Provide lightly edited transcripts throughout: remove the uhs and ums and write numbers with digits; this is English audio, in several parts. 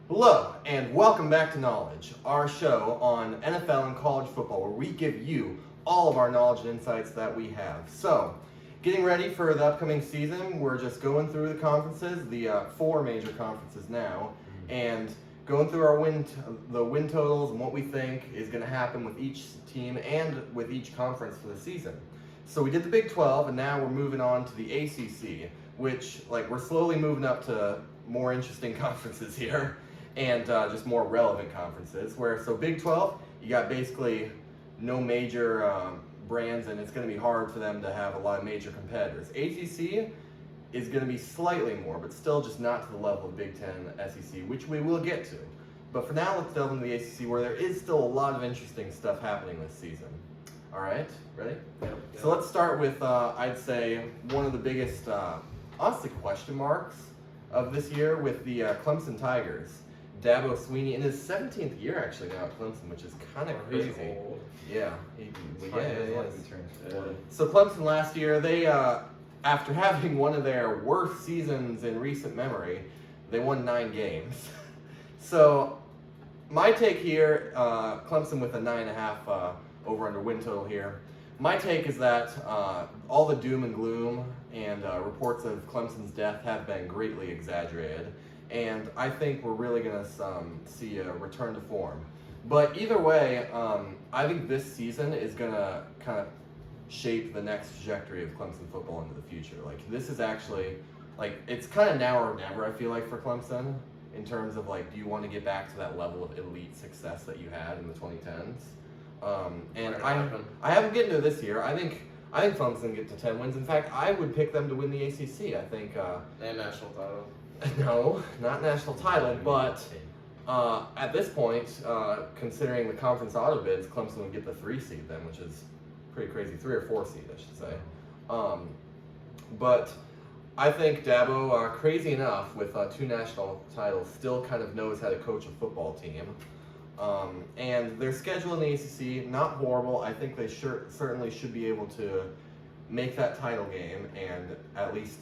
Hello, and welcome back to Knowledge, our show on NFL and college football, where we give you all of our knowledge and insights that we have. So, getting ready for the upcoming season, we're just going through the conferences, the four major conferences now, and going through our the win totals and what we think is going to happen with each team and with each conference for the season. So we did the Big 12, and now we're moving on to the ACC, which, we're slowly moving up to more interesting conferences here. And just more relevant conferences. So Big 12, you got basically no major brands, and it's going to be hard for them to have a lot of major competitors. ACC is going to be slightly more, but still just not to the level of Big 10, SEC, which we will get to. But for now, let's delve into the ACC, where there is still a lot of interesting stuff happening this season. All right, ready? Yep. So let's start with, I'd say, one of the biggest, honestly, question marks of this year with the Clemson Tigers. Dabo Sweeney in his 17th year actually now at Clemson, which is kind of crazy. Yeah, So Clemson last year, they after having one of their worst seasons in recent memory, they won 9 games. So my take here, Clemson with a 9.5 over/under win total here. My take is that all the doom and gloom and reports of Clemson's death have been greatly exaggerated. And I think we're really going to see a return to form. But either way, I think this season is going to kind of shape the next trajectory of Clemson football into the future. This is actually, it's kind of now or never, I feel like, for Clemson in terms of, do you want to get back to that level of elite success that you had in the 2010s? And I haven't get into this year. I think Clemson get to 10 wins. In fact, I would pick them to win the ACC. I think. And national title. No, not national title, but at this point, considering the conference auto bids, Clemson would get the 3 seed then, which is pretty crazy. 3 or 4 seed, I should say. But I think Dabo, crazy enough, with 2 national titles, still kind of knows how to coach a football team. And their schedule in the ACC, not horrible. I think they certainly should be able to make that title game and at least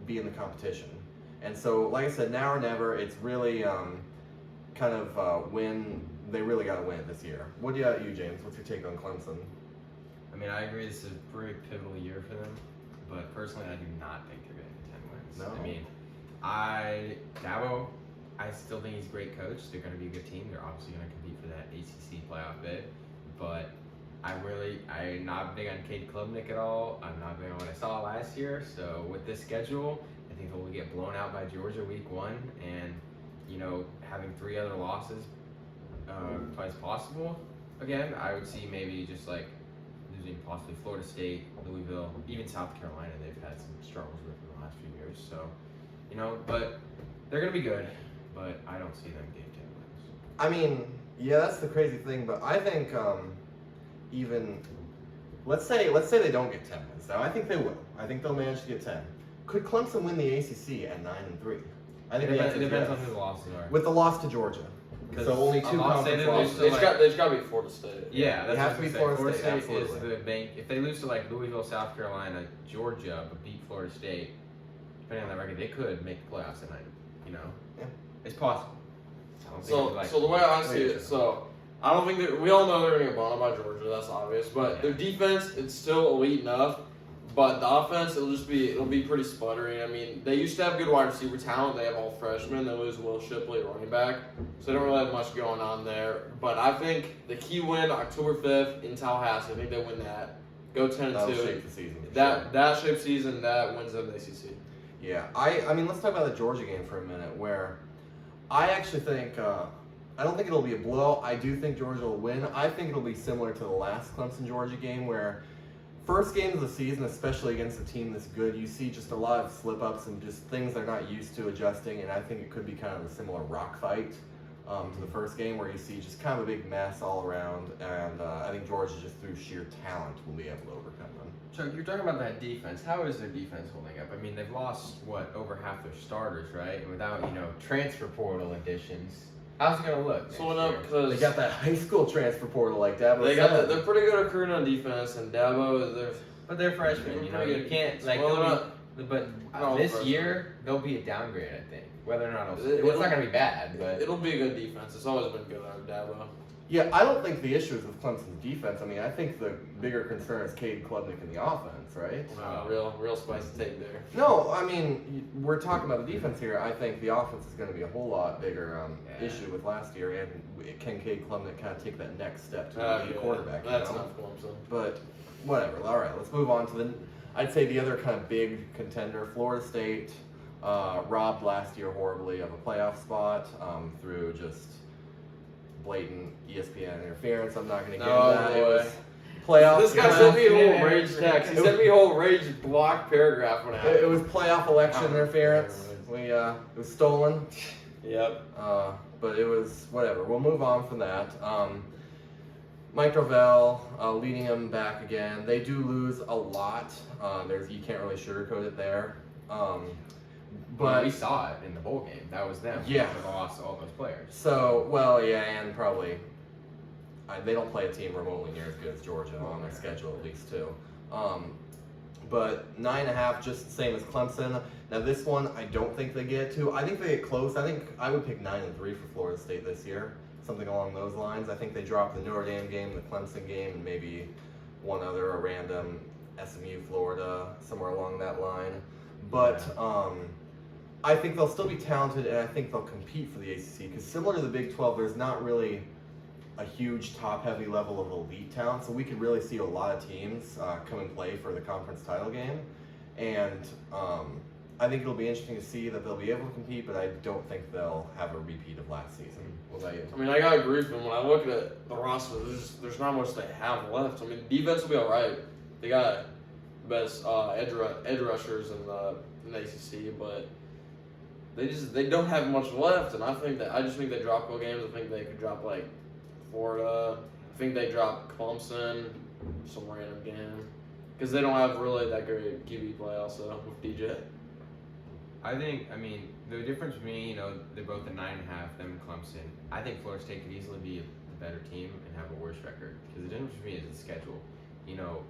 be in the competition. And so, like I said, now or never, it's really kind of win. They really got to win it this year. What do you got, James? What's your take on Clemson? I mean, I agree this is a pretty pivotal year for them, but personally, I do not think they're getting to 10 wins. No? I mean, Dabo, I still think he's a great coach. They're going to be a good team. They're obviously going to compete for that ACC playoff bid, but I'm not big on Cade Klubnik at all. I'm not big on what I saw last year, so with this schedule, I think they'll get blown out by Georgia week 1, and having 3 other losses twice possible. Again, I would see maybe just losing possibly Florida State, Louisville, even South Carolina. They've had some struggles with in the last few years. So, but they're gonna be good. But I don't see them getting 10 wins. I mean, yeah, that's the crazy thing. But I think even let's say they don't get 10 wins. Now I think they will. I think they'll manage to get 10. Could Clemson win the ACC at 9-3? I think It depends on who the losses are. With the loss to Georgia. So only 2 conference losses. They've got to be Florida State. Yeah, they have to be Florida State. Is the bank. If they lose to Louisville, South Carolina, Georgia, but beat Florida State, depending on that record, they could make the playoffs tonight. Yeah. It's possible. So the way I see it, I don't think we all know they're going to get blown out by Georgia. That's obvious. But their defense, it's still elite enough. But the offense, it'll be pretty sputtering. I mean, they used to have good wide receiver talent. They have all freshmen. They lose Will Shipley at running back, so they don't really have much going on there. But I think the key win October 5th in Tallahassee. I think they win that. Go 10-2. That'll shape the season. That shapes season. That wins them the ACC. Yeah, I mean, let's talk about the Georgia game for a minute. Where I actually think I don't think it'll be a blowout. I do think Georgia will win. I think it'll be similar to the last Clemson-Georgia game where first game of the season, especially against a team this good, you see just a lot of slip-ups and just things they're not used to adjusting, and I think it could be kind of a similar rock fight to the first game where you see just kind of a big mess all around, and I think Georgia, just through sheer talent, will be able to overcome them. Chuck, you're talking about that defense. How is their defense holding up? I mean, they've lost, over half their starters, right? And without, transfer portal additions, how's it going to look? They got that high school transfer portal like Dabo said. They're pretty good recruiting on defense, and Dabo, but they're freshmen, you can't, but this year, they'll be a downgrade, I think. Whether or not it's not going to be bad, but it'll be a good defense. It's always been good out of Dabo. Yeah, I don't think the issue is with Clemson's defense. I mean, I think the bigger concern is Cade Klubnik in the offense, right? Real spicy take there. No, I mean, we're talking about the defense here. I think the offense is going to be a whole lot bigger issue with last year, and can Cade Klubnik kind of take that next step to be a quarterback? That's enough Clemson. But whatever. All right, let's move on to I'd say the other kind of big contender, Florida State, robbed last year horribly of a playoff spot through just blatant ESPN interference. I'm not going to get into that. It was playoff. This guy sent me a whole rage text. He sent me a whole rage block paragraph when it was playoff election interference. It was stolen. Yep. But it was whatever. We'll move on from that. Mike Norvell leading them back again. They do lose a lot. You can't really sugarcoat it there. But we saw it in the bowl game. That was them. Yeah. They lost all those players. So, and probably they don't play a team remotely near as good as Georgia on their schedule, at least too. But 9.5, just the same as Clemson. Now this one, I don't think they get to. I think they get close. I think I would pick 9-3 for Florida State this year, something along those lines. I think they drop the Notre Dame game, the Clemson game, and maybe one other, a random SMU, Florida, somewhere along that line. But I think they'll still be talented, and I think they'll compete for the ACC, because similar to the Big 12, there's not really a huge top-heavy level of elite talent, so we could really see a lot of teams come and play for the conference title game, and I think it'll be interesting to see that they'll be able to compete, but I don't think they'll have a repeat of last season. What about you? I mean, I gotta agree with them. When I look at the roster, there's not much they have left. I mean, defense will be all right. They got the best edge rushers in the ACC, but they don't have much left, and I just think they drop a couple games. I think they could drop like Florida. I think they drop Clemson, some random game, because they don't have really that great QB play also with DJ. I mean, the difference for me, they're both a 9.5, them and Clemson. I think Florida State could easily be the better team and have a worse record, because the difference for me is the schedule.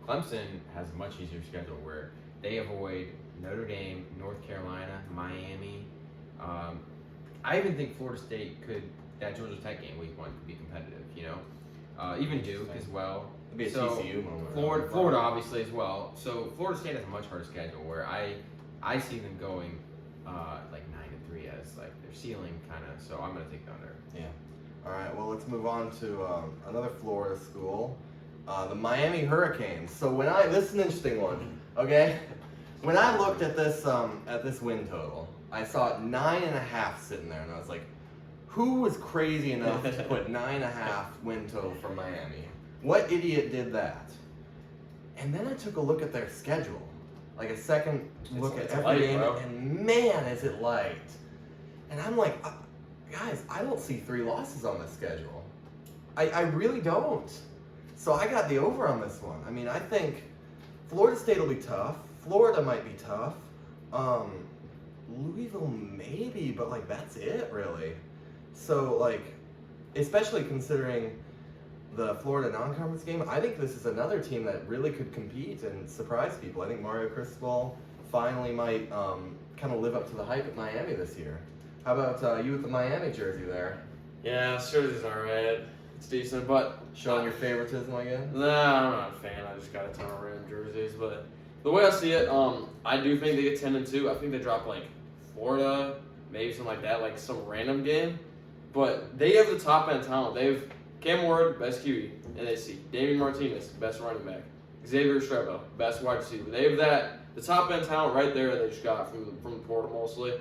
Clemson has a much easier schedule where they avoid Notre Dame, North Carolina, Miami. I even think Florida State that Georgia Tech game week 1 could be competitive, even Duke as well. It'd be a TCU moment. Florida obviously as well. So Florida State has a much harder schedule where I see them going like 9-3 as like their ceiling kind of. So I'm gonna take the under. Yeah. All right. Well, let's move on to another Florida school, the Miami Hurricanes. So this is an interesting one. Okay. When I looked at this win total, I saw it 9.5 sitting there, and I was like, who was crazy enough to put 9.5 win total for Miami? What idiot did that? And then I took a look at their schedule, like a second look at every game, and man, is it light. And I'm like, guys, I don't see 3 losses on this schedule. I really don't. So I got the over on this one. I mean, I think Florida State will be tough. Florida might be tough. Louisville maybe, but like that's it really. So like, especially considering the Florida non-conference game, I think this is another team that really could compete and surprise people. I think Mario Cristobal finally might kind of live up to the hype at Miami this year. How about you with the Miami jersey there? Yeah, this jersey's alright. It's decent, but showing your favoritism again? Nah, I'm not a fan. I just got a ton of random jerseys, but the way I see it, I do think they get 10-2. I think they drop like Florida, maybe something like that, like some random game. But they have the top end talent. They have Cam Ward, best QB in ACC. Damian Martinez, best running back. Xavier Strebo, best wide receiver. They have the top end talent right there. They just got from the portal mostly.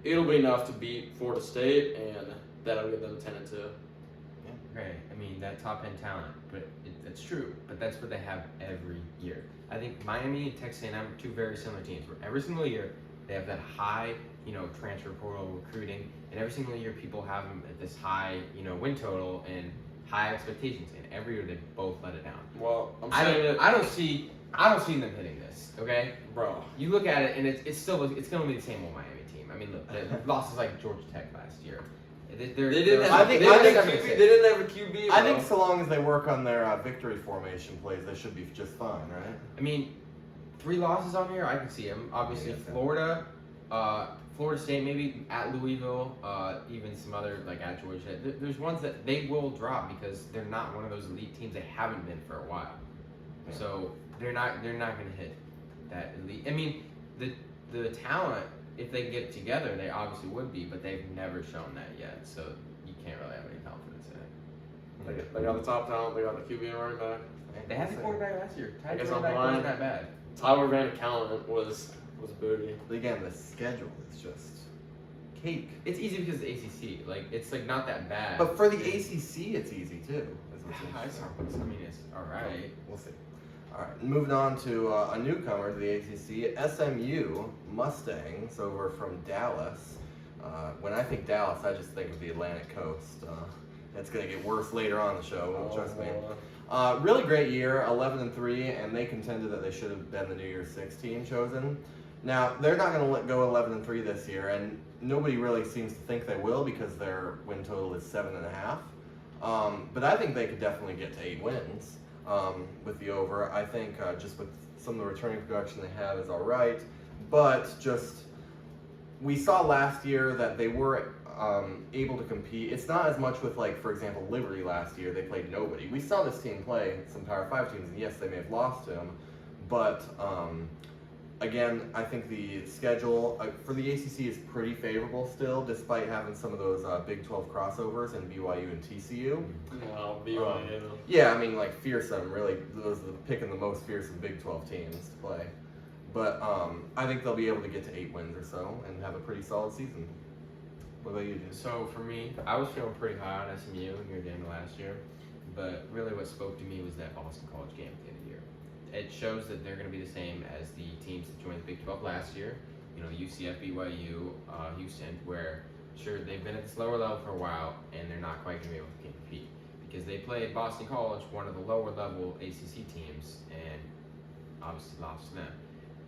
It'll be enough to beat Florida State, and that'll get them 10-2. Right. I mean, that top end talent, but that's true. But that's what they have every year. I think Miami and Texas A&M are 2 very similar teams where every single year they have that high, transfer portal recruiting, and every single year people have them at this high, win total and high expectations, and every year they both let it down. Well, I don't see them hitting this. Okay, bro. You look at it, and it's going to be the same old Miami team. I mean, look, the losses like Georgia Tech last year. They didn't have a QB. I think so long as they work on their victory formation plays, they should be just fine, right? I mean, 3 losses on here, I can see them. Obviously, Florida, Florida State, maybe at Louisville, even some other like at Georgia. There's ones that they will drop because they're not one of those elite teams. They haven't been for a while, so they're not going to hit that elite. I mean, the talent, if they get together, they obviously would be, but they've never shown that yet. So you can't really have any confidence in it. They got the top talent. They got the QB and running back. They had the quarterback last year. I guess Quarterback I'm wasn't blind. that bad. Tyler Van Callen was booty. But again, the schedule is just cake. It's easy because it's ACC. Like it's like not that bad. But for the ACC, it's easy too. Is what's I interesting. mean, it's all right. We'll see. All right, moving on to a newcomer to the ACC, SMU Mustangs over from Dallas. When I think Dallas, I just think of the Atlantic Coast. It's going to get worse later on in the show, trust me. Really great year, 11-3, and they contended that they should have been the New Year's Six team chosen. Now, they're not going to let go 11-3 this year, and nobody really seems to think they will because their win total is 7.5. But I think they could definitely get to 8 wins with the over. I think just with some of the returning production they have is all right, but just we saw last year that they were able to compete. It's not as much with, like, for example, Liberty last year. They played nobody. We saw this team play some Power 5 teams, and yes, they may have lost to them, but again, I think the schedule for the ACC is pretty favorable still, despite having some of those Big 12 crossovers in BYU and TCU. No, BYU. Yeah, I mean, like, fearsome, really. Those are picking the most fearsome Big 12 teams to play. But I think they'll be able to get to 8 wins or so and have a pretty solid season. What about you, Jim? So for me, I was feeling pretty high on SMU near the end of last year, but really what spoke to me was that Boston College game at the end of the year. It shows that they're going to be the same as the teams that joined the Big 12 last year. You know, UCF, BYU, Houston, where sure they've been at this lower level for a while and they're not quite going to be able to compete because they played Boston College, one of the lower level ACC teams, and obviously lost to them.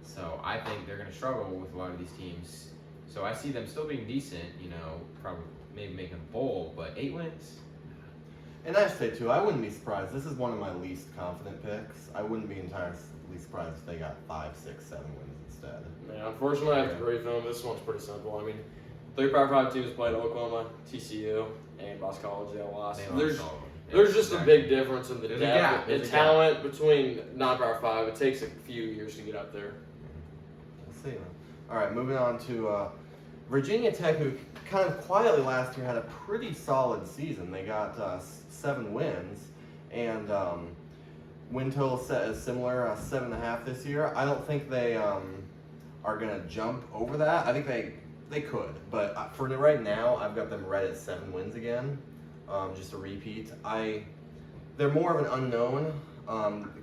So I think they're going to struggle with a lot of these teams. So I see them still being decent, you know, probably maybe making a bowl, but 8 wins? And I should say, too, I wouldn't be surprised. This is one of my least confident picks. I wouldn't be entirely surprised if they got 5, 6, 7 wins instead. Yeah, unfortunately, I have to agree with them. This one's pretty simple. I mean, 3 Power 5 teams played Oklahoma, TCU, and Boston College. They all lost. There's just a big difference in the depth and talent between non-Power 5. It takes a few years to get up there. We'll see. All right, moving on to Virginia Tech, who kind of quietly last year had a pretty solid season. They got 7 wins, and win total set is similar, 7.5 this year. I don't think they are going to jump over that. I think they could, but for right now, I've got them right at 7 wins again, just a repeat. They're more of an unknown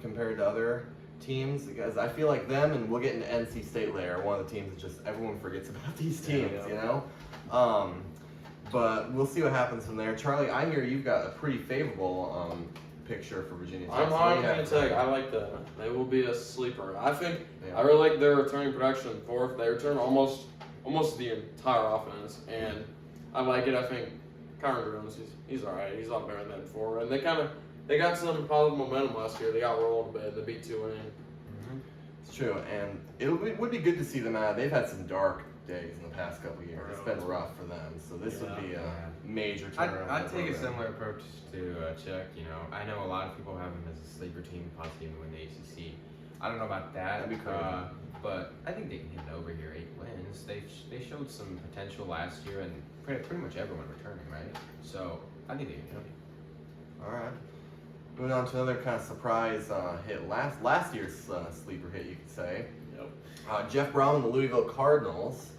compared to other teams because I feel like them, and we'll get into NC State later, one of the teams that just everyone forgets about these teams, you know? But we'll see what happens from there. Charlie, I hear you've got a pretty favorable picture for Virginia Tech. I'm high on Virginia Tech. I like them. They will be a sleeper. I think I really like their returning production in 4th. They return almost the entire offense, and I like it. I think Kyron Jones, he's all right. He's a lot better than before, and they got some positive momentum last year. They got rolled a bit. They beat Tulane. It's true, and it would be good to see them out. They've had some dark days in the past couple of years. It's been rough for them, so this would be a major turnaround. I'd take a similar approach to Chuck. You know, I know a lot of people have them as a sleeper team, possibly even win the ACC. I don't know about that, That'd be crazy. but I think they can hit it over here. 8 wins. They showed some potential last year, and pretty much everyone returning, right? So I think they can do it. All right. Moving on to another kind of surprise hit, last year's sleeper hit, you could say. Yep. Jeff Brown and the Louisville Cardinals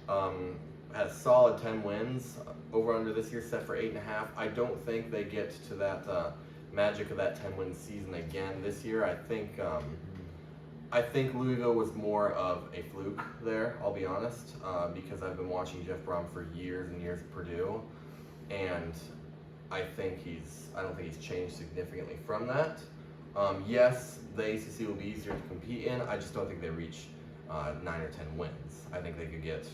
had a solid 10 wins. Over under this year set for 8.5. I don't think they get to that magic of that 10-win season again this year. I think Louisville was more of a fluke there, I'll be honest, because I've been watching Jeff Brown for years and years at Purdue, and I don't think he's changed significantly from that. Yes, the ACC will be easier to compete in. I just don't think they reach 9 or 10 wins. I think they could get,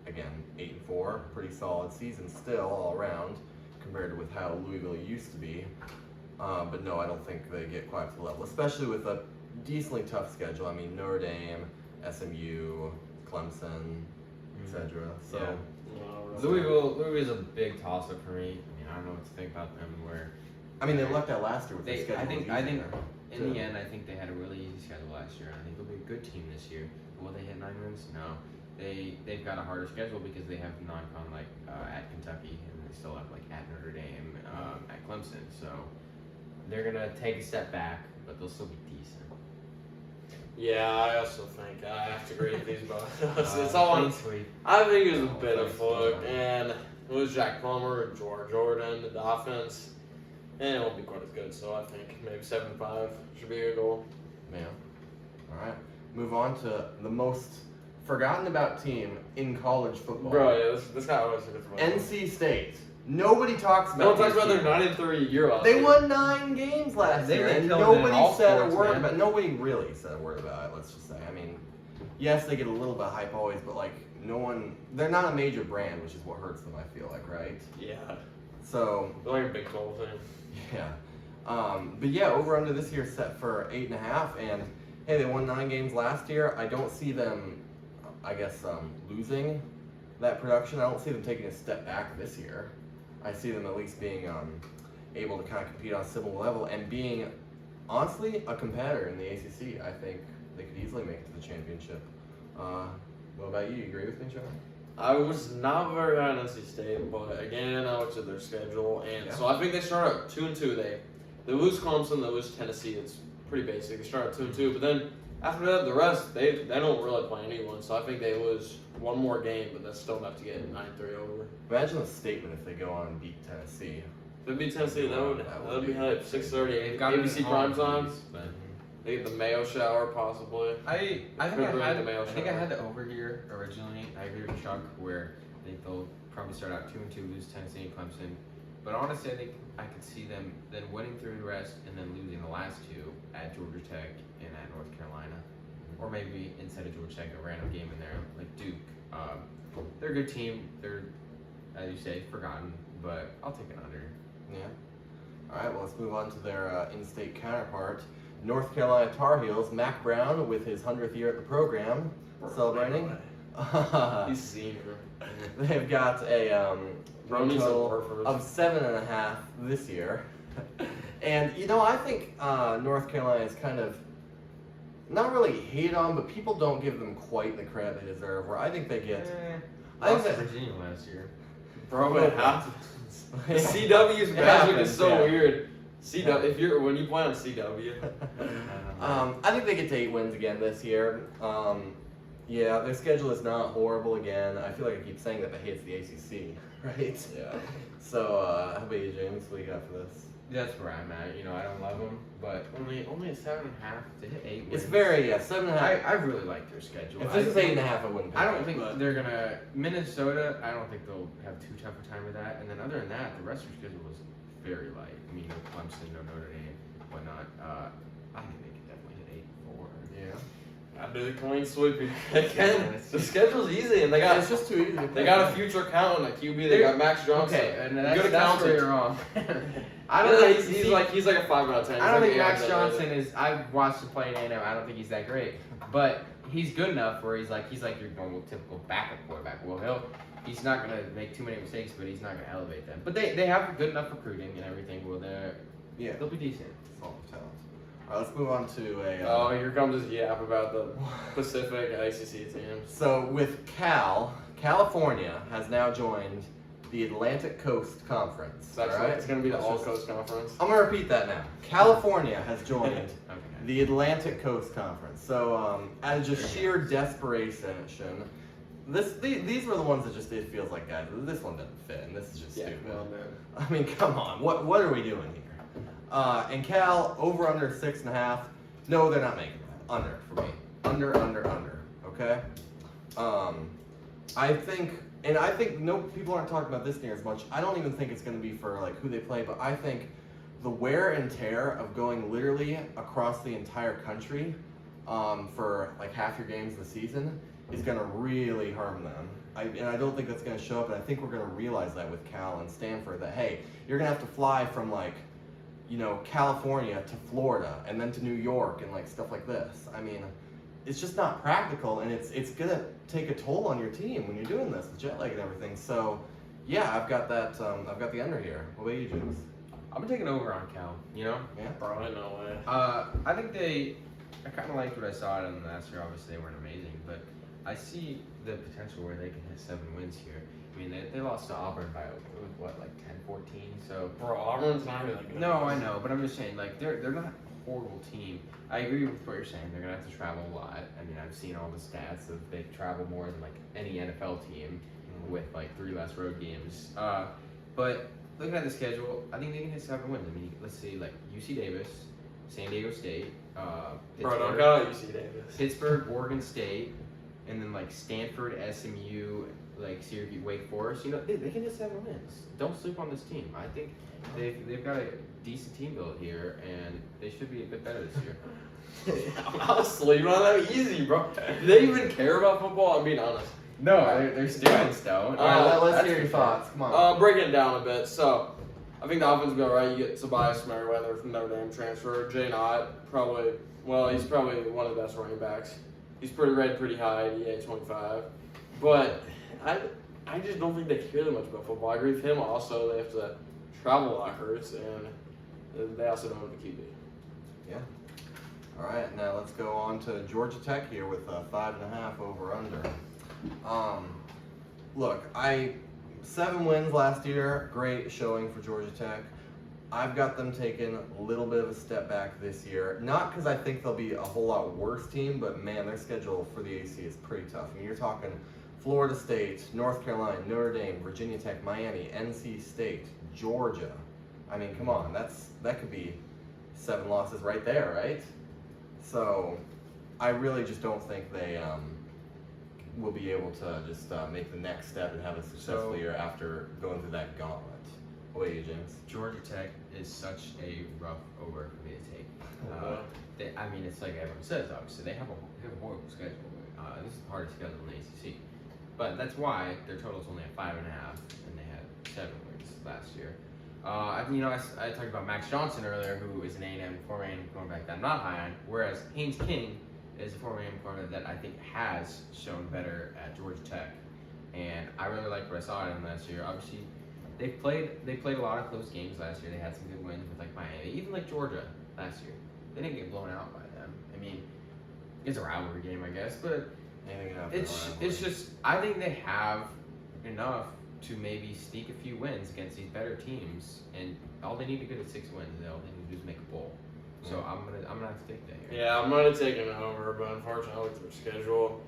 again, 8-4, pretty solid season still all around compared to with how Louisville used to be. But no, I don't think they get quite to the level, especially with a decently tough schedule. I mean, Notre Dame, SMU, Clemson, etc. So. Yeah. No, Louisville is a big toss-up for me. I mean, I don't know what to think about them. I mean, they lucked out last year with their I schedule. think in too. the end, I think they had a really easy schedule last year. I think they'll be a good team this year. Will they hit 9 wins? No. They've got a harder schedule because they have non-con at Kentucky, and they still have at Notre Dame, at Clemson. So they're gonna take a step back, but they'll still be decent. Yeah, I also think I have to agree with these both. It's all on. Sweet. I think it was a bit of fluke, and it was Jack Plummer, George Jordan, the offense, and it won't be quite as good. So I think maybe 7-5 should be a goal. Yeah. All right. Move on to the most forgotten about team in college football. Bro, yeah, this guy always gets NC State. Nobody talks about. No one talks these about their teams. 9-3 year last They year. won 9 games last They year, were and killing it in nobody all said sports, a word man. about. Nobody really said a word about it. Let's just say. I mean, yes, they get a little bit of hype always, but no one. They're not a major brand, which is what hurts them. I feel like, right? Yeah. So. They're like a Big 12 thing. Yeah. But yeah, over under this year set for 8.5, and hey, they won 9 games last year. I don't see them, I guess, losing that production. I don't see them taking a step back this year. I see them at least being able to kind of compete on a similar level and being, honestly, a competitor in the ACC. I think they could easily make it to the championship. What about you? You agree with me, Sean? I was not very high on NC State, but again, I looked at their schedule, and so I think they start out 2-2. They lose Clemson, they lose Tennessee. It's pretty basic. They start out 2-2, but then after that, the rest they don't really play anyone. So I think they lose one more game, but that's still enough to get 9-3 over. Imagine the statement if they go on and beat Tennessee. If they beat Tennessee, that would be hype. 6:30, They've got it ABC in all primetime. movies, but- They get the Mayo shower possibly. I think Could I had bring the mail I think I shower. had the over here originally. I agree with Chuck where I think they'll probably start out 2-2, lose Tennessee and Clemson. But honestly, I think I could see them then winning through the rest and then losing the last 2 at Georgia Tech and at North Carolina, or maybe instead of Georgia Tech, a random game in there like Duke. They're a good team. They're, as you say, forgotten, but I'll take it under. Yeah. All right. Well, let's move on to their in-state counterpart, North Carolina Tar Heels. Mac Brown with his 100th year at the program, celebrating. He's senior. They've got a Bro needs some total burgers. of 7.5 this year, and I think North Carolina is kind of not really hated on, but people don't give them quite the credit they deserve. Where I think they get. I Lost think to that, Virginia last year. Bro, it happens. The Yeah. CW's It magic happens, is so yeah. weird. CW, when you play on CW. I think they get to 8 wins again this year. Yeah, their schedule is not horrible again. I feel like I keep saying that, but hey, it's the ACC, right? Yeah. So, how about you, James? What do you got for this? That's where I'm at. I don't love them, but only a 7.5 to hit 8 wins. It's very 7.5. I really like their schedule. If this is 8.5, I wouldn't. I pick don't it, think but- they're gonna Minnesota. I don't think they'll have too tough a time with that. And then other than that, the rest of their schedule was very light. I mean, no Clemson, no Notre Dame, whatnot. I think they could definitely hit 8-4. Yeah. I do the clean sweep again. The schedule's easy, and they got It's just too easy. they got a future accountant at QB. They got Max Johnson. Okay, and Good that's where accountant. you're wrong. I don't know. He's like a 5 out of 10. I don't think He's like Max a- Johnson is. I've watched him play in A&M. I don't think he's that great, but he's good enough where he's like your normal typical backup quarterback. Well, he's not gonna make too many mistakes, but he's not gonna elevate them. But they have good enough recruiting and everything. Well, they'll be decent. It's all the talent. All right, let's move on to a. Oh, here comes his yap about the Pacific ACC teams. So with California has now joined the Atlantic Coast Conference. It's actually alright? it's gonna be the Let's All just- Coast Conference. I'm gonna repeat that now. California has joined Okay. the Atlantic Coast Conference. So out of just sheer desperation, these were the ones that just it feels like, guys, this one doesn't fit, and this is just stupid. well, man. I mean, come on, what are we doing here? And Cal over under 6.5. No, they're not making that. Under for me. Under. Okay. I think no people aren't talking about this near as much. I don't even think it's going to be for like who they play, but I think the wear and tear of going literally across the entire country for like half your games this season is going to really harm them. And I don't think that's going to show up, and I think we're going to realize that with Cal and Stanford, that hey, you're going to have to fly from like, California to Florida and then to New York and like stuff like this. I mean, it's just not practical, and it's gonna take a toll on your team when you're doing this, the jet lag and everything. So, yeah, I've got that. I've got the under here. What about you, James? I'm taking over on Cal. You know. Yeah. Probably no way. I think I kind of liked what I saw out of them last year. Obviously, they weren't amazing, but I see the potential where they can hit 7 wins here. I mean, they lost to Auburn by what, like 10-14. So. Bro, Auburn's not even good. No, I know, but I'm just saying, like they're not a horrible team. I agree with what you're saying. They're gonna have to travel a lot. I mean, I've seen all the stats of they travel more than like any NFL team with like 3 less road games. But looking at the schedule, I think they can hit 7 wins. I mean, let's see, like UC Davis, San Diego State, Bro, don't go out UC Davis. Pittsburgh, Oregon State, and then like Stanford, SMU, like Syracuse, Wake Forest. You know, they can hit 7 wins. Don't sleep on this team. I think they've got a decent team built here, and they should be a bit better this year. I'll sleep on that easy, bro. Do they even care about football? I'm being honest. No, they're students though. Let's hear your thoughts. Come on. Breaking it down a bit. So, I think the offense will be alright. You get Tobias Merriweather from Notre Dame transfer. Jay Knott, probably, well, he's probably one of the best running backs. He's pretty high, EA 25. But I just don't think they care that much about football. I agree with him also. They have to travel a lot, hurts, and they also don't have the QB. Yeah. All right, now let's go on to Georgia Tech here with 5.5 over under. Look, 7 wins last year, great showing for Georgia Tech. I've got them taking a little bit of a step back this year. Not because I think they'll be a whole lot worse team, but man, their schedule for the ACC is pretty tough. I mean, you're talking Florida State, North Carolina, Notre Dame, Virginia Tech, Miami, NC State, Georgia. I mean, come on, that could be 7 losses right there, right? So, I really just don't think they will be able to just make the next step and have a successful year after going through that gauntlet. What about you, James? Georgia Tech is such a rough over for me to take. I mean, it's like everyone says, obviously, they have a horrible schedule. This is the hardest schedule in the ACC. But that's why their total's only at 5.5, and they had 7 wins last year. I talked about Max Johnson earlier, who is an A&M former A&M cornerback that I'm not high on, whereas Haynes King is a former A&M corner that I think has shown better at Georgia Tech, and I really liked what I saw in him last year. Obviously, they played a lot of close games last year. They had some good wins with like Miami, even like Georgia last year. They didn't get blown out by them. I mean, it's a rivalry game, I guess, but it's just I think they have enough to maybe sneak a few wins against these better teams, and all they need to get is 6 wins, and all they need to do is make a bowl. So I'm gonna have to take that here. Yeah, I'm gonna take an over, but unfortunately I looked at their schedule,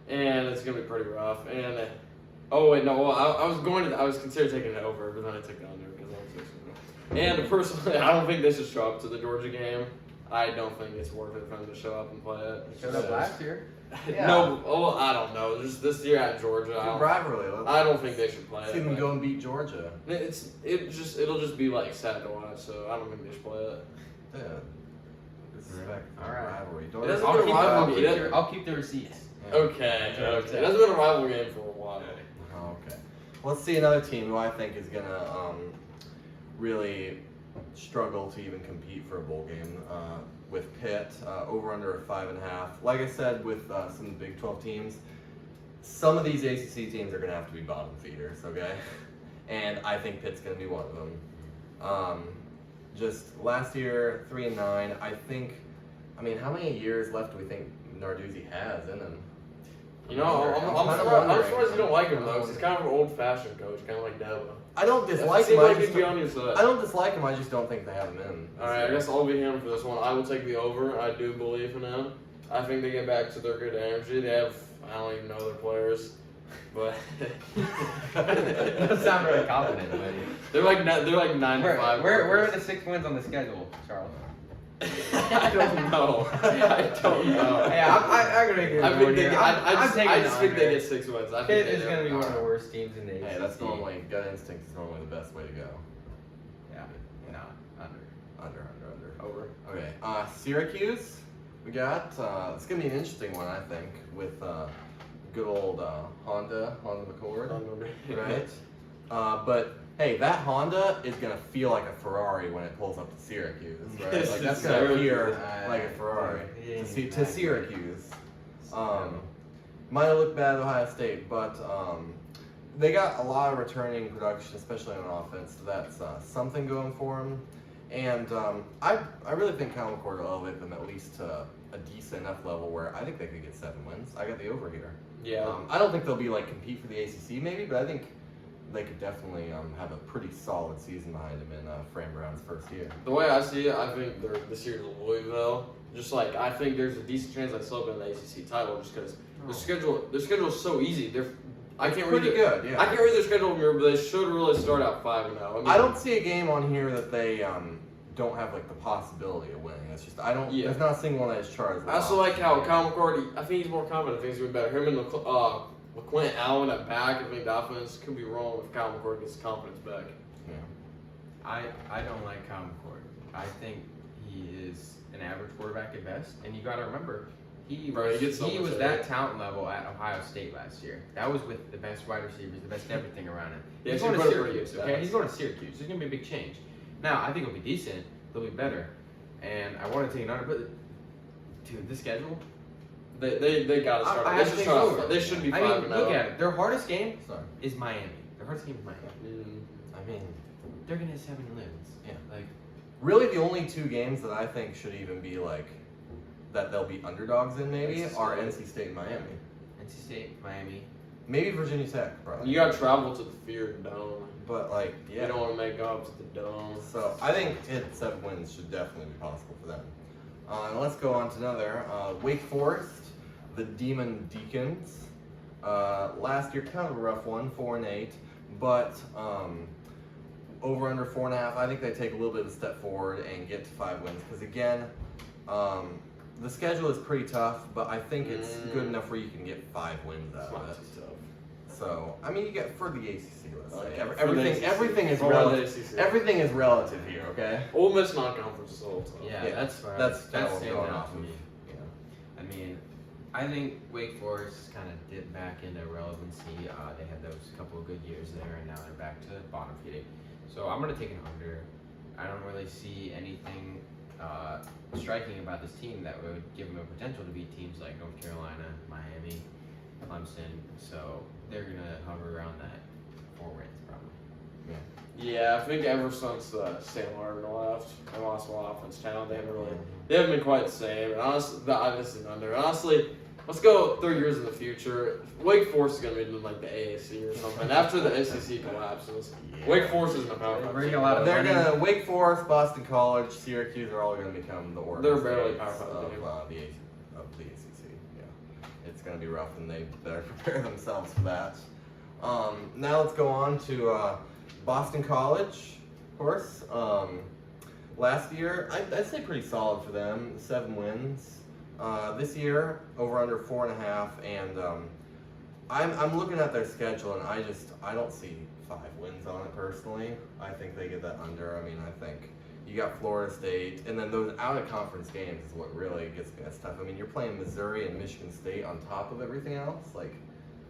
and it's gonna be pretty rough. And I was considering taking it over, but then I took the under because I was 6. And personally, I don't think they should show up to the Georgia game. I don't think it's worth it for them to show up and play it. Showed up last year. Yeah. No, I don't know. Just this year at Georgia, Rivalry. I don't think they should play it. See them go and beat Georgia. It'll just be like sad to watch. So I don't think they should play it. Yeah. Disrespect. All right. Rivalry. It hasn't been a rivalry. I'll keep the receipts. Yeah. Okay. It hasn't been a rival game for a while. Okay. Let's see another team who I think is gonna really struggle to even compete for a bowl game. With Pitt, over under 5.5. Like I said, with some Big 12 teams, some of these ACC teams are going to have to be bottom feeders, okay? And I think Pitt's going to be one of them. Just last year, 3-9. I mean, how many years left do we think Narduzzi has in him? You know, I'm surprised you don't like him though, because he's kind of an old-fashioned coach, kind of like Dabo. I don't dislike him. I don't dislike him. I just don't think they have him in. All right, I guess I'll be him for this one. I will take the over. I do believe in him. I think they get back to their good energy. They have, I don't even know their players, but That doesn't sound really confident, but they're like 9-5. Where are the 6 wins on the schedule, Charles? I don't know. Yeah, I'm gonna get I just think they get 6 wins. I think Pitt is gonna be one of the worst teams in the ACC. Hey, that's normally gut instinct is normally the best way to go. Yeah, no, under. Over. Okay, Syracuse. We got. It's gonna be an interesting one, I think, with good old Honda McCord, right? But hey, that Honda is gonna feel like a Ferrari when it pulls up to Syracuse, right? Like that's gonna appear like a Ferrari to Syracuse. Might have looked bad at Ohio State, but they got a lot of returning production, especially on offense. So that's something going for them. And I really think Kyle McCord will elevate them at least to a decent enough level where I think they could get 7 wins. I got the over here. Yeah. I don't think they'll be like compete for the ACC maybe, but I think they could definitely have a pretty solid season behind them in Fran Brown's first year. The way I see it, I think this year's Louisville. Just like I think there's a decent chance they still win the ACC title, just because their schedule is so easy. I can't read good. Yeah. I can't read their schedule here, but they should really start out 5-0. I don't see a game on here that they don't have like the possibility of winning. It's just there's not a single one that is charged. I also like how Kyle McCord. I think he's more confident. Things will be better. Him and LeQuint Allen at back. I think the offense could be wrong if Kyle McCord gets his confidence back. Yeah. I don't like Kyle McCord. I think he is an average quarterback at best, and you got to remember he was that talent level at Ohio State last year. That was with the best wide receivers, the best everything around him. He's going to Syracuse. Okay, he's going to Syracuse. There's going to be a big change. Now I think it'll be decent. They'll be better, and I want to take another. But dude, the schedule. They got to start. They should be 5-0. I mean, look at it. Their hardest game is Miami. Their hardest game is Miami. I mean, they're gonna have 7 wins. Yeah. Like, really, the only 2 games that I think should even be like that they'll be underdogs in maybe are NC State and Miami. NC State, Miami. Maybe Virginia Tech, probably. You got to travel to the Fear Dome. But like, yeah. You don't want to make up to the Dome. So I think 7 wins should definitely be possible for them. And let's go on to another. Wake Forest, the Demon Deacons. Last year, kind of a rough one, 4-8, but over under 4.5. I think they take a little bit of a step forward and get to 5 wins because again, the schedule is pretty tough, but I think it's good enough where you can get 5 wins out of it. So I mean, you get for the ACC. Let's say everything is relative. Everything is relative here. Okay. Ole Miss non-conference is a little tough. Yeah, that's kind of going off to me. Yeah. I mean, I think Wake Forest kind of dipped back into relevancy. They had those couple of good years there, and now they're back to bottom feeding. So I'm gonna take an under. I don't really see anything striking about this team that would give them a potential to beat teams like North Carolina, Miami, Clemson. So they're gonna hover around that 4 wins probably. Yeah, I think ever since Sam Martin left and lost a lot of offense talent, they haven't been quite the same. And honestly, this is under. Honestly, let's go 3 years in the future. Wake Forest is going to be in like the AAC or something. After the ACC collapses, Wake Forest isn't a power five. They're going to Wake Forest, Boston College, Syracuse are all going to become the Oregon They're barely power five of the ACC. Yeah, it's going to be rough, and they better prepare themselves for that. Now let's go on to Boston College, of course. Last year, I'd say pretty solid for them, 7 wins. This year, over under 4.5, and I'm looking at their schedule, and I don't see 5 wins on it personally. I think they get that under. I mean, I think you got Florida State, and then those out of conference games is what really gets me. That's tough. I mean, you're playing Missouri and Michigan State on top of everything else. Like,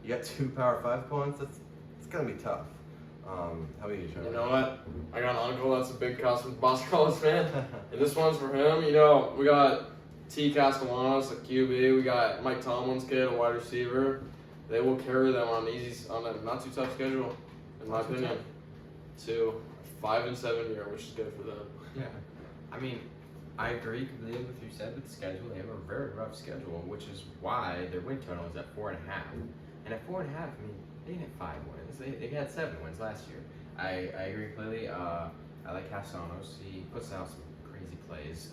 you got 2 Power 5 opponents. It's gonna be tough. How about you, Trevor? You know what? I got an uncle that's a big Boston College fan, and this one's for him. You know, we got T. Castellanos, a QB. We got Mike Tomlin's kid, a wide receiver. They will carry them on a not too tough schedule, in my opinion, to a 5-7 year, which is good for them. Yeah, I mean, I agree completely with what you said with the schedule. They have a very rough schedule, which is why their win total is at 4.5. And at 4.5, I mean, they didn't have 5 wins. They had 7 wins last year. I agree completely. I like Castellanos. He puts out some crazy plays,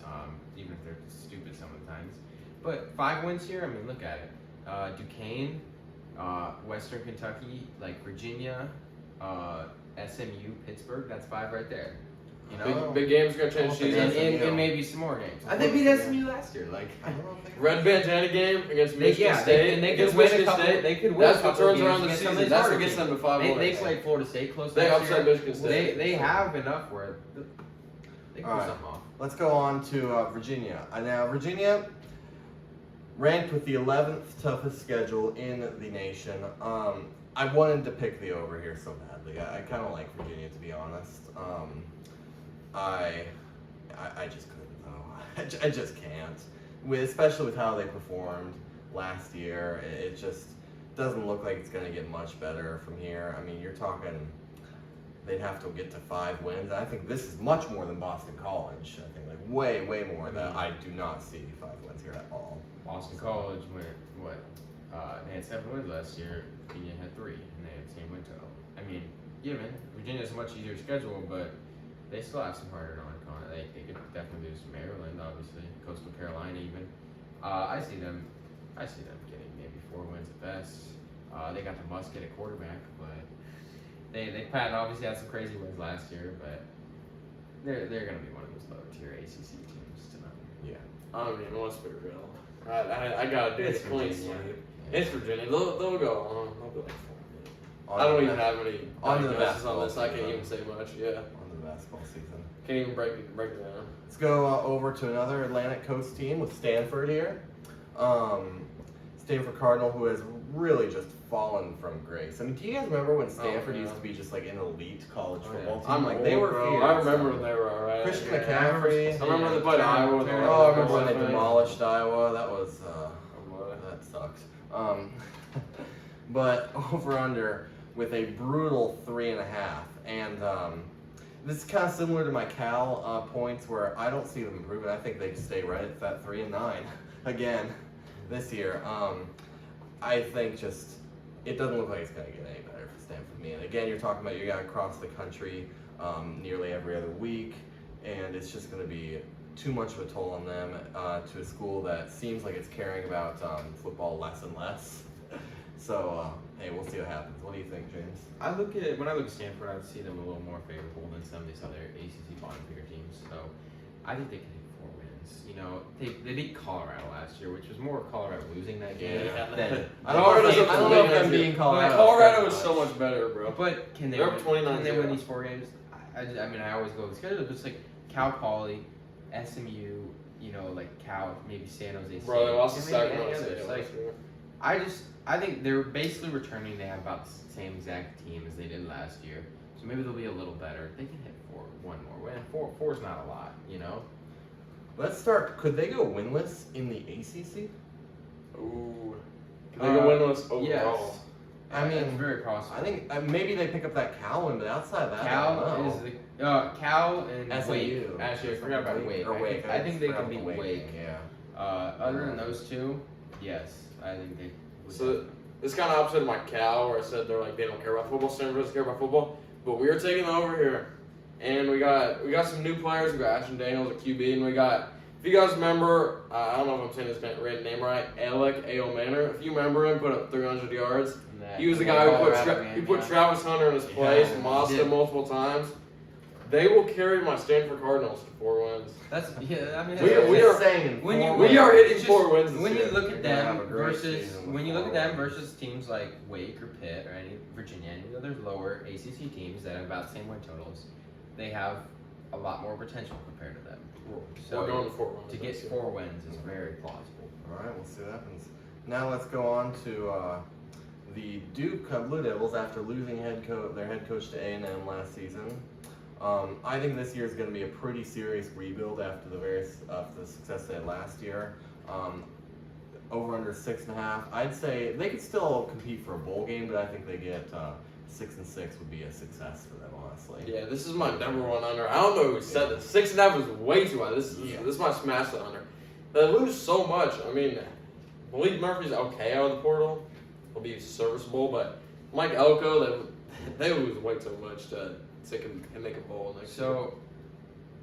even if they're stupid sometimes. But 5 wins here, I mean, look at it. Duquesne, Western Kentucky, like Virginia, SMU, Pittsburgh, that's 5 right there. You know? Big games gonna change season. And maybe some more games. They beat SMU last year. Like, Red bandana game against Michigan State. They could win a couple. They could win. That's what turns around the season. That's what gets them to 5 wins. They played Florida State close. They upset Michigan State. They have enough where they can pull something off. Let's go on to Virginia. Now, Virginia ranked with the 11th toughest schedule in the nation. I wanted to pick the over here so badly. I kind of like Virginia, to be honest. I just couldn't though. I just can't. Especially with how they performed last year. It just doesn't look like it's going to get much better from here. I mean, you're talking they'd have to get to 5 wins. I think this is much more than Boston College. I think like way more that I do not see 5 wins here at all. Boston College went, what? They had 7 wins last year. Virginia had 3, and they had the same win total. I mean, given Virginia's a much easier schedule, but they still have some harder non-con. They could definitely lose to Maryland, obviously, Coastal Carolina even. I see them getting maybe 4 wins at best. They got the Musket at quarterback, but they obviously had some crazy wins last year, but they're going to be one of those lower tier ACC teams tonight. Yeah. I don't even want to be real. I gotta do It's this clean Virginia. sweep. It's Virginia. They'll go on. They'll be like 4. On I don't to even the- have any on to the diagnosis basketball on this. I can't season. even say much. Yeah, On to the basketball season. can't even break it down. Let's go over to another Atlantic Coast team with Stanford here. Stanford Cardinal, who has really just fallen from grace. I mean, do you guys remember when Stanford yeah. used to be just like an elite college Oh, yeah. football team? I'm like old, they were bro. fierce. I remember when they were alright. Christian Yeah, McCaffrey. I remember they played Iowa. with Oh, I remember when they Iowa. demolished Iowa. That was Oh, that sucks. But over under with a brutal 3.5, and this is kind of similar to my Cal points where I don't see them improving. I think they stay right at that 3 and 9 again this year. I think just it doesn't look like it's going to get any better for Stanford. Me, and again, you're talking about you got to cross the country nearly every other week, and it's just going to be too much of a toll on them to a school that seems like it's caring about football less and less. So, hey, we'll see what happens. What do you think, James? When I look at Stanford, I would see them a little more favorable than some of these other ACC bottom tier teams. So I think they can hit 4 wins. You know, they beat Colorado last year, which was more Colorado losing that game than. I don't know if them being Colorado. Colorado is so much better, bro. But can they? They're up 29-0. Can they win these 4 games? I mean, I always go with the schedule, but it's like Cal Poly, SMU. You know, like Cal, maybe San Jose State. Bro, they lost to and maybe Sacramento any State others. last Like, year. I think they're basically returning. They have about the same exact team as they did last year, so maybe they'll be a little better. They can hit 1 more win. Four is not a lot, you know. Let's start. Could they go winless in the ACC? Ooh. Can they go winless overall? Yes. I mean, it's very possible. I think maybe they pick up that Cal win, but outside of that, I Cal don't know. is the Cal and SMU. Wake. Actually, I forgot about Wake. I think they can beat Wake. Yeah. Other than those two, yes, I think they. would So definitely. it's kind of opposite of my Cal, where I said they're like they don't care about football. Stanford doesn't care about football, but we are taking over here, and we got some new players. We got Ashton Daniels at QB, and we got. If you guys remember, I don't know if I'm saying his name right, Alec Manor. If you remember him, put up 300 yards. He was the guy who put Travis Hunter in his place, mossed him multiple times. They will carry my Stanford Cardinals to 4 wins. That's yeah. I mean, We are saying when you- We are hitting it's 4 wins. This when you year. look at They're gonna have them a great versus season with when you look at 4 them wins. versus teams like Wake or Pitt or any Virginia, any of the other lower ACC teams that have about the same win totals, they have a lot more potential compared to them. So We're going to 4 wins. to get 4 wins is very plausible. All right, we'll see what happens. Now let's go on to the Duke Blue Devils after losing their head coach to A&M last season. I think this year is going to be a pretty serious rebuild after the success they had last year. Over under 6.5. I'd say they could still compete for a bowl game, but I think they get 6 and 6 would be a success for them, honestly. Yeah, this is my #1 under. I don't know who said this. 6.5 is way too high. This might smash the under. They lose so much. I mean, Malik Murphy's okay out of the portal. He'll be serviceable, but Mike Elko, they lose way too much to can make a bowl next year. So,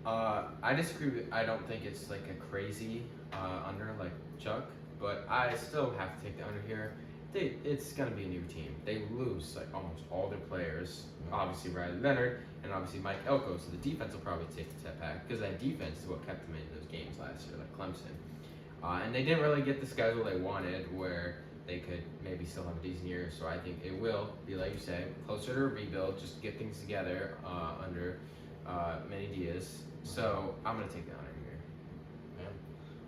I disagree with. I don't think it's like a crazy under like Chuck, but I still have to take the under here. It's gonna be a new team. They lose like almost all their players. Obviously Riley Leonard and obviously Mike Elko. So the defense will probably take a step back because that defense is what kept them in those games last year, like Clemson. And they didn't really get the schedule they wanted, where they could maybe still have a decent year. So I think it will be, like you said, closer to a rebuild, just get things together under Manny Diaz. So I'm gonna take the under here.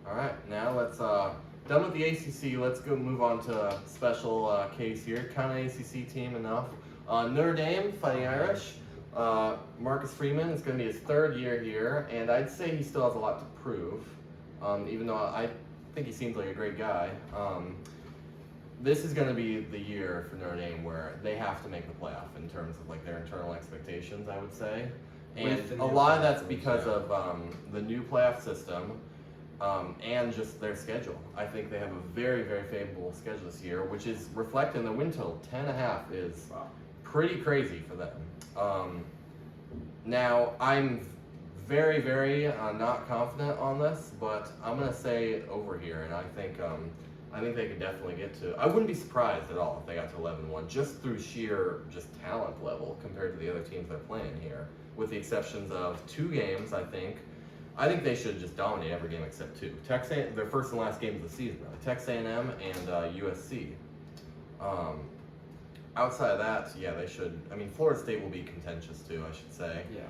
All right, now let's done with the ACC. Let's go move on to a special case here. Kind of ACC team enough. Notre Dame Fighting Irish. Marcus Freeman is going to be his 3rd year here, and I'd say he still has a lot to prove. Even though I think he seems like a great guy. this is going to be the year for Notre Dame where they have to make the playoff in terms of like their internal expectations, I would say. And a lot of that's because of the new playoff system and just their schedule. I think they have a very, very favorable schedule this year, which is reflected in the win total. 10.5 is pretty crazy for them. Now, I'm very, very not confident on this, but I'm going to say over here, and I think they could definitely get to. I wouldn't be surprised at all if they got to 11-1, just through sheer just talent level compared to the other teams they're playing here. With the exceptions of 2 games, I think they should just dominate every game except 2. Their first and last games of the season, really. Texas A&M and USC. Outside of that, yeah, they should. I mean, Florida State will be contentious too, I should say. Yeah.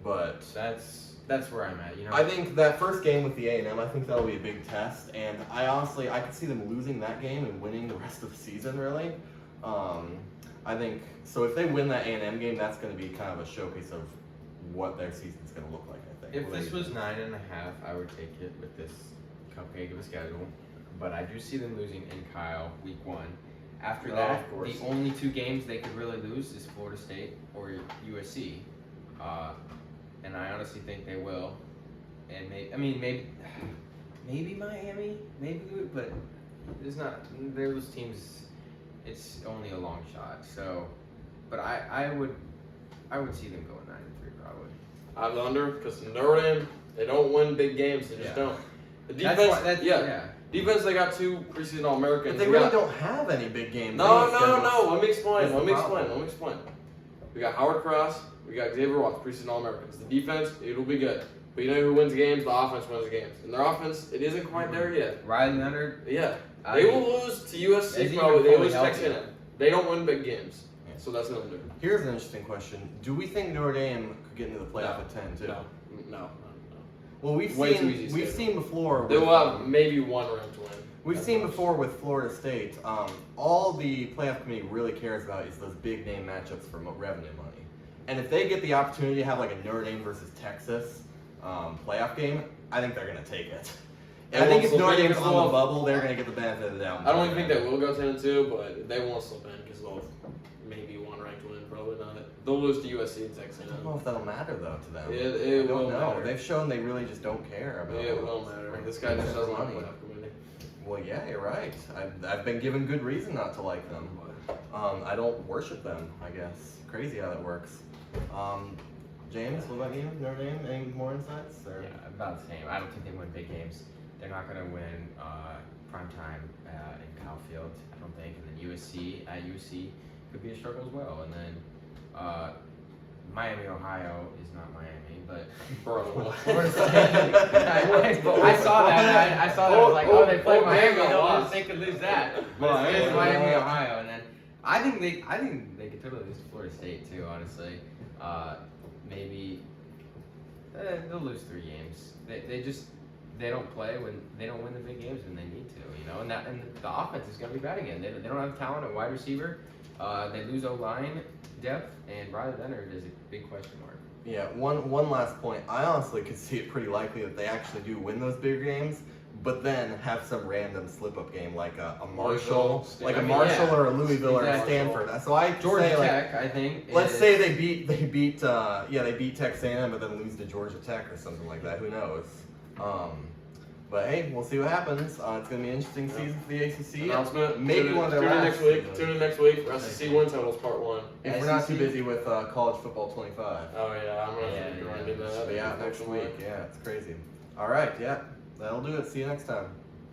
But that's where I'm at. You know. I think that first game with the A&M, I think that'll be a big test, and I could see them losing that game and winning the rest of the season. Really. I think so. If they win that A&M game, that's going to be kind of a showcase of what their season's going to look like. I think. If this was 9.5, I would take it with this cupcake of a schedule. But I do see them losing in Kyle week 1. After that, the only 2 games they could really lose is Florida State or USC, and I honestly think they will. And maybe Miami, but there's not. Those teams. It's only a long shot. So, but I would see them going 9-3 probably. I have the under because Notre Dame, they don't win big games. They just don't. The defense, defense, they got 2 preseason All-Americans. But they really don't have any big games. No. Let me explain. We got Howard Cross. We got Xavier Watts, preseason All-Americans. The defense, it'll be good. But you know who wins games? The offense wins the games. And their offense, it isn't quite there yet. Riley Leonard. Yeah. They will lose to USC probably. They lose Texas A&M. They don't win big games. Yeah. So that's what I'm doing. Here's an interesting question. Do we think Notre Dame could get into the playoff at 10 too? No. Well, we've seen before. They will have maybe 1 ranked win. We've seen before with Florida State. All the playoff committee really cares about is those big name matchups for revenue money. And if they get the opportunity to have like a Notre Dame versus Texas playoff game, I think they're going to take it. And I think if Notre Dame's on the bubble, they're going to get the benefit of the doubt. I don't even think they will go 10-2, but they won't slip in because they'll maybe 1 ranked win, probably not. They'll lose to USC and Texas. I don't know if that'll matter though to them. It will matter. They've shown they really just don't care about. It will matter. This guy just doesn't like playoff committee. Well, yeah, you're right. I've been given good reason not to like them. I don't worship them, I guess. Crazy how that works. James, what about you? Notre Dame? Any more insights? Or? Yeah, about the same. I don't think they win big games. They're not going to win primetime in Kyle Field, I don't think. And then USC could be a struggle as well. And then Miami, Ohio is not Miami, but Florida State. I saw that. I was like, they play Miami. They could lose that. But it's Miami, Ohio, and then I think they could totally lose to Florida State too. Honestly, maybe they'll lose 3 games. They don't play when they don't win the big games when they need to, you know. And the offense is going to be bad again. They don't have talent at wide receiver. They lose O-line depth, and Riley Leonard is a big question mark. Yeah, one last point. I honestly could see it pretty likely that they actually do win those big games, but then have some random slip-up game like a Marshall, or a Louisville or a Stanford. So I Georgia say, Tech, I think. Let's say they beat Texas A&M, but then lose to Georgia Tech or something like that. Who knows? But hey, we'll see what happens. It's going to be an interesting season for the ACC. Announcement. Maybe one of their last. Tune in next week for ACC Win Totals Part 1. If we're not too busy with college football 25. Oh yeah, I'm going to next week. Yeah, it's crazy. All right, yeah, that'll do it. See you next time.